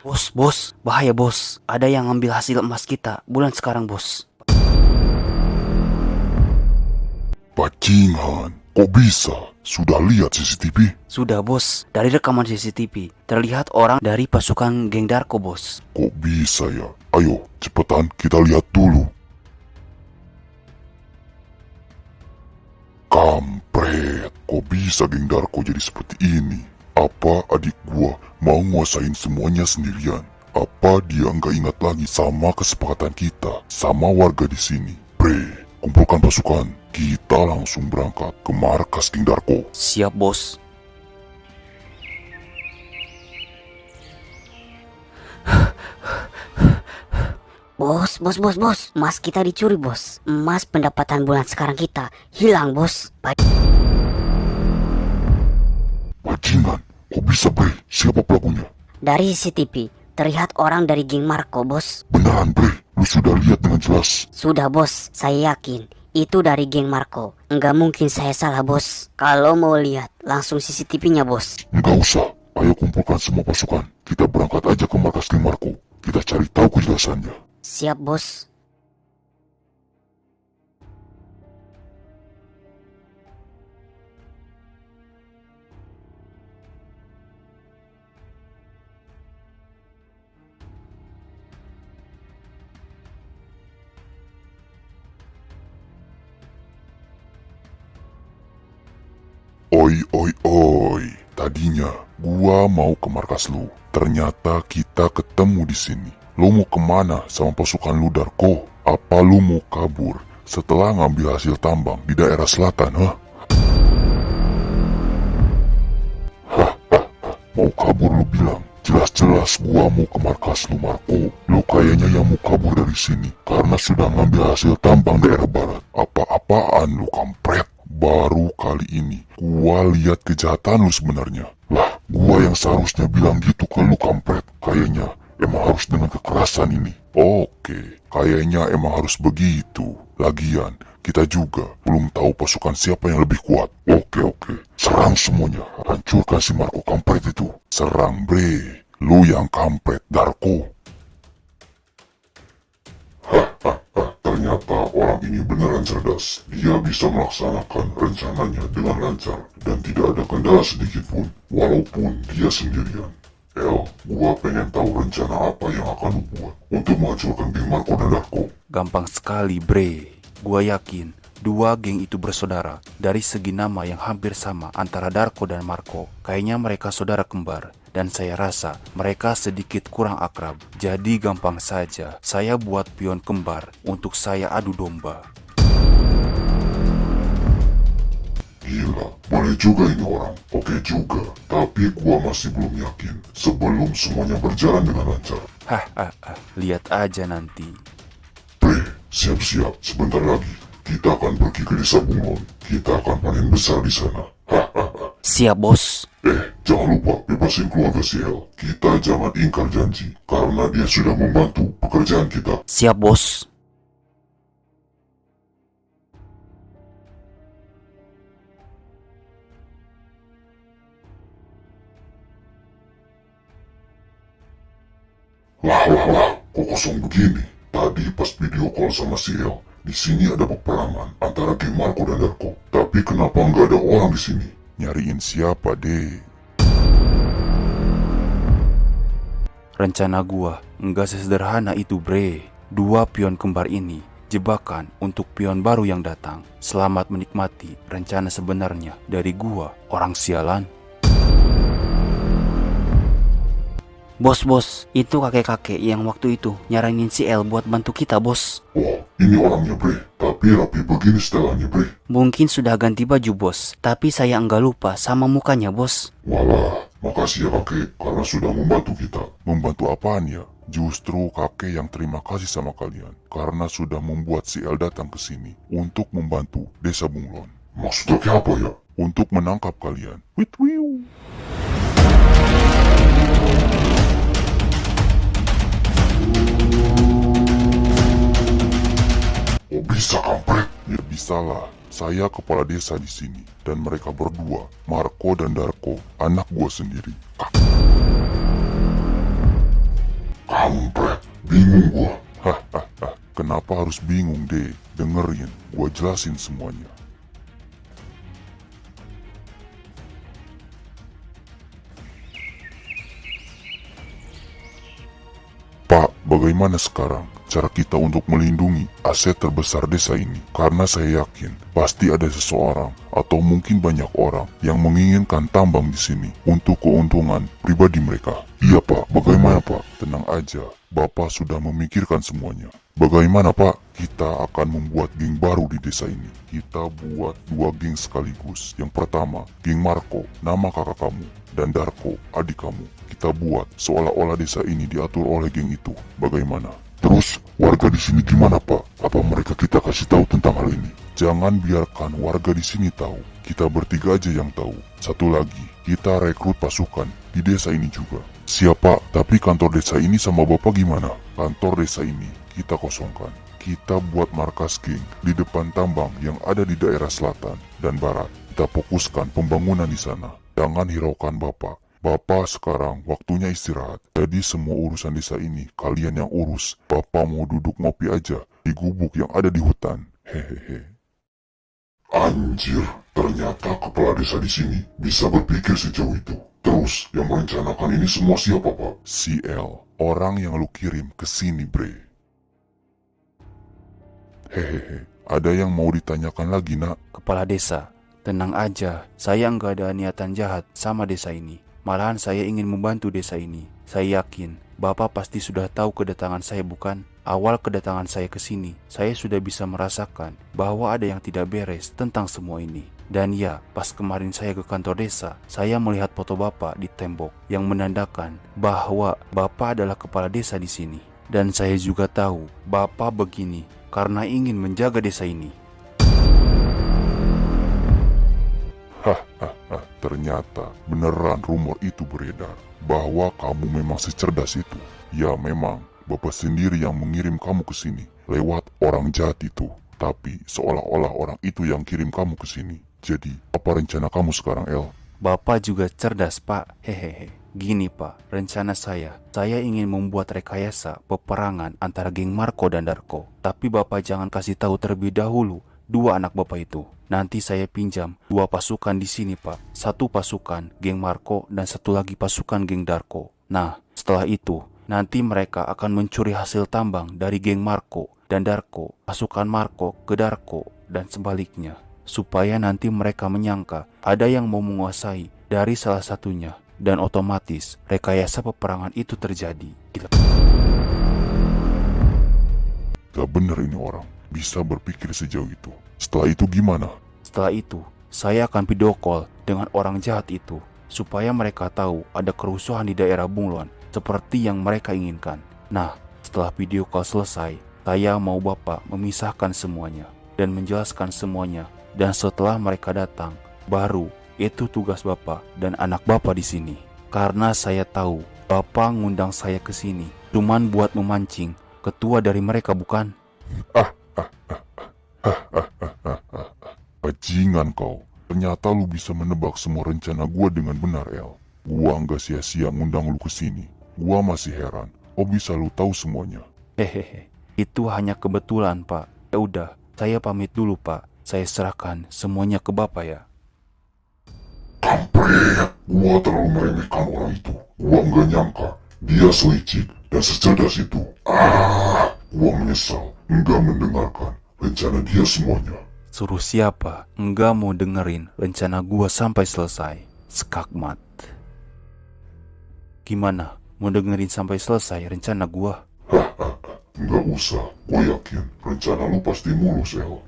Bos, bahaya bos. Ada yang ngambil hasil emas kita bulan sekarang bos. Bajingan, kok bisa? Sudah lihat CCTV? Sudah bos, dari rekaman CCTV terlihat orang dari pasukan geng Darko bos. Kok bisa ya? Ayo, cepetan kita lihat dulu. Kampret, kok bisa geng Darko jadi seperti ini? Apa adik gua mau nguasain semuanya sendirian? Apa dia nggak ingat lagi sama kesepakatan kita, sama warga di sini? Bre, kumpulkan pasukan. Kita langsung berangkat ke markas geng Darko. Siap bos. Bos. Emas kita dicuri, bos. Emas pendapatan bulan sekarang kita hilang, bos. Bajingan, kok bisa bre? Siapa pelakunya? Dari CCTV, terlihat orang dari geng Marco, bos. Beneran bre? Lu sudah lihat dengan jelas? Sudah, bos. Saya yakin itu dari geng Marco. Enggak mungkin saya salah, bos. Kalau mau lihat, langsung CCTV-nya, bos. Nggak usah. Ayo kumpulkan semua pasukan. Kita berangkat aja ke markas geng Marco. Kita cari tahu kejelasannya. Siap, bos. Oi. Tadinya gua mau ke markas lu. Ternyata kita ketemu di sini. Lu mau kemana sama pasukan lu Darko? Apa lu mau kabur setelah ngambil hasil tambang di daerah selatan, hah? Mau kabur lu bilang? Jelas-jelas gua mau ke markas lu Marco. Lu kayaknya yang mau kabur dari sini karena sudah ngambil hasil tambang daerah barat. Apa-apaan lu kampret? Baru kali ini gua lihat kejahatan lu sebenarnya. Lah, gua yang seharusnya bilang gitu ke lu kampret. Kayaknya emang harus dengan kekerasan ini. Oke, kayaknya emang harus begitu. Lagian, kita juga belum tahu pasukan siapa yang lebih kuat. Oke. Serang semuanya. Hancurkan si Marco kampret itu. Serang bre. Lu yang kampret, Darko. Ternyata orang ini beneran cerdas. Dia bisa melaksanakan rencananya dengan lancar. Dan tidak ada kendala sedikit pun. Walaupun dia sendirian. Gua pengen tahu rencana apa yang akan lu buat untuk menghancurkan geng Marco dan Darko. Gampang sekali bre. Gua yakin dua geng itu bersaudara. Dari segi nama yang hampir sama antara Darko dan Marco. Kayaknya mereka saudara kembar. Dan saya rasa mereka sedikit kurang akrab. Jadi gampang saja saya buat pion kembar untuk saya adu domba. Gila, boleh juga ini orang. Oke juga, tapi gua masih belum yakin sebelum semuanya berjalan dengan lancar. Lihat aja nanti. Bre, siap-siap, sebentar lagi kita akan pergi ke desa Bunglon. Kita akan panen besar di sana. Siap bos. Jangan lupa bebasin keluarga si El. Kita jangan ingkar janji, karena dia sudah membantu pekerjaan kita. Siap bos. Lah, kok kosong begini? Tadi pas video call sama si El, di sini ada peperangan antara geng Marco dan Darko. Tapi kenapa nggak ada orang di sini? Nyariin siapa deh? Rencana gua nggak sesederhana itu bre. Dua pion kembar ini jebakan untuk pion baru yang datang. Selamat menikmati rencana sebenarnya dari gua, orang sialan. Bos, itu kakek-kakek yang waktu itu nyaranin si El buat bantu kita, bos. Wah, ini orangnya bre, tapi rapi begini setelannya bre. Mungkin sudah ganti baju, bos, tapi saya enggak lupa sama mukanya, bos. Walah, makasih ya kakek, karena sudah membantu kita. Membantu apaan ya? Justru kakek yang terima kasih sama kalian, karena sudah membuat si El datang ke sini untuk membantu desa Bunglon. Maksudnya kayak apa ya? Untuk menangkap kalian. Witwiu. Oh bisa kampret? Ya bisalah. Saya kepala desa di sini dan mereka berdua, Marco dan Darko, anak gua sendiri. Kampret, bingung gua. Hahaha, kenapa harus bingung deh? Dengerin, gua jelasin semuanya. Pak, bagaimana sekarang cara kita untuk melindungi aset terbesar desa ini? Karena saya yakin pasti ada seseorang atau mungkin banyak orang yang menginginkan tambang di sini untuk keuntungan pribadi mereka. Iya Pak, bagaimana Pak? Tenang aja, Bapak sudah memikirkan semuanya. Bagaimana Pak? Kita akan membuat geng baru di desa ini. Kita buat 2 geng sekaligus. Yang pertama, geng Marco, nama kakak kamu, dan Darko, adik kamu. Kita buat seolah-olah desa ini diatur oleh geng itu. Bagaimana? Terus warga di sini gimana Pak? Apa mereka kita kasih tahu tentang hal ini? Jangan biarkan warga di sini tahu. Kita bertiga aja yang tahu. Satu lagi, kita rekrut pasukan di desa ini juga. Siapa? Tapi kantor desa ini sama Bapak gimana? Kantor desa ini kita kosongkan. Kita buat markas geng di depan tambang yang ada di daerah selatan dan barat. Kita fokuskan pembangunan di sana. Jangan hiraukan Bapak. Bapak sekarang waktunya istirahat. Jadi semua urusan desa ini kalian yang urus. Bapak mau duduk ngopi aja di gubuk yang ada di hutan. Hehehe. Anjir, ternyata kepala desa di sini bisa berpikir sejauh itu. Terus yang merencanakan ini semua siapa Pak? Si L, orang yang lu kirim ke sini, bre. Hehehe, ada yang mau ditanyakan lagi, nak? Kepala desa, tenang aja. Saya nggak ada niatan jahat sama desa ini. Malahan saya ingin membantu desa ini. Saya yakin Bapak pasti sudah tahu kedatangan saya, bukan? Awal kedatangan saya ke sini, saya sudah bisa merasakan bahwa ada yang tidak beres tentang semua ini. Dan ya, pas kemarin saya ke kantor desa, saya melihat foto Bapak di tembok yang menandakan bahwa Bapak adalah kepala desa di sini. Dan saya juga tahu Bapak begini karena ingin menjaga desa ini. Hahaha, ternyata beneran rumor itu beredar bahwa kamu memang secerdas itu. Ya memang, Bapak sendiri yang mengirim kamu ke sini lewat orang jahat itu. Tapi seolah-olah orang itu yang kirim kamu ke sini. Jadi, apa rencana kamu sekarang, El? Bapak juga cerdas, Pak. Hehehe. Gini, Pak. Rencana saya ingin membuat rekayasa peperangan antara geng Marco dan Darko. Tapi Bapak jangan kasih tahu terlebih dahulu 2 anak Bapak itu. Nanti saya pinjam 2 pasukan di sini, Pak. 1 pasukan geng Marco dan 1 lagi pasukan geng Darko. Nah, setelah itu nanti mereka akan mencuri hasil tambang dari geng Marco dan Darko, pasukan Marco ke Darko, dan sebaliknya. Supaya nanti mereka menyangka ada yang mau menguasai dari salah satunya. Dan otomatis rekayasa peperangan itu terjadi. Gak bener ini orang, bisa berpikir sejauh itu. Setelah itu gimana? Setelah itu, saya akan video call dengan orang jahat itu. Supaya mereka tahu ada kerusuhan di daerah Bunglon seperti yang mereka inginkan. Nah, setelah video call selesai, saya mau Bapak memisahkan semuanya dan menjelaskan semuanya. Dan setelah mereka datang, baru itu tugas Bapak dan anak Bapak di sini. Karena saya tahu Bapak ngundang saya ke sini cuman buat memancing ketua dari mereka, bukan? Bajingan kau. Ternyata lu bisa menebak semua rencana gua dengan benar, El. Gua nggak sia-sia ngundang lu ke sini. Gua masih heran, kok bisa lu tahu semuanya? Hehehe, itu hanya kebetulan, Pak. Ya udah, saya pamit dulu, Pak. Saya serahkan semuanya ke Bapak ya. Kampret, gua terlalu meremehkan orang itu. Gua nggak nyangka dia selicik dan secerdas itu. Gua menyesal nggak mendengarkan rencana dia semuanya. Suruh siapa? Enggak mau dengerin rencana gua sampai selesai. Skakmat. Gimana? Mau dengerin sampai selesai rencana gua? Nggak usah, gua yakin rencana lu pasti mulus, El.